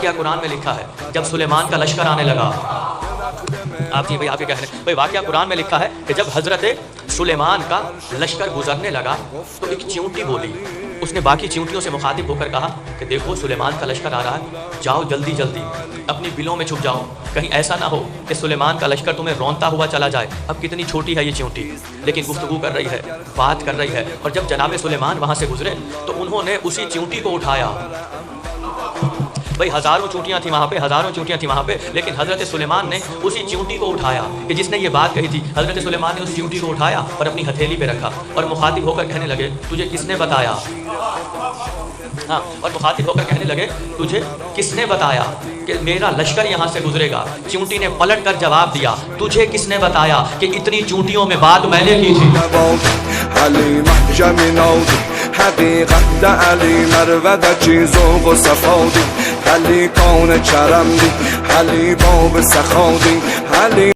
کیا قرآن میں لکھا ہے جب سلیمان کا لشکر آنے لگا. آپ جی بھائی آپ کیا کہہ رہے ہیں بھائی؟ واقعہ قرآن میں لکھا ہے کہ جب حضرت سلیمان کا لشکر گزرنے لگا تو ایک چیونٹی بولی. اس نے باقی چیونٹیوں سے مخاطب ہو کر کہا کہ دیکھو سلیمان کا لشکر آ رہا ہے، جاؤ جلدی جلدی اپنی بلوں میں چھپ جاؤ، کہیں ایسا نہ ہو کہ سلیمان کا لشکر تمہیں رونتا ہوا چلا جائے. اب کتنی چھوٹی ہے یہ چیونٹی، لیکن گفتگو کر رہی ہے، بات کر رہی ہے. اور جب جناب سلیمان وہاں سے گزرے تو انہوں نے اسی چیونٹی کو اٹھایا. بھائی ہزاروں چونٹیاں تھیں وہاں پہ، ہزاروں چونٹیاں تھیں وہاں پہ، لیکن حضرت سلیمان نے اسی چیونٹی کو اٹھایا کہ جس نے یہ بات کہی تھی. حضرت سلیمان نے اس چیونٹی کو اٹھایا اور اپنی ہتھیلی پہ رکھا اور مخاطب ہو کر کہنے لگے تجھے کس نے بتایا؟ ہاں، اور مخاطب ہو کر کہنے لگے تجھے کس نے بتایا کہ میرا لشکر یہاں سے گزرے گا؟ چیونٹی نے پلٹ کر جواب دیا تجھے کس نے بتایا کہ اتنی چونٹیوں میں بات میں نے کی تھی؟ حقیقت علی مرود چیزوق و صفادی علی کون کرم دی علی باب سخادی علی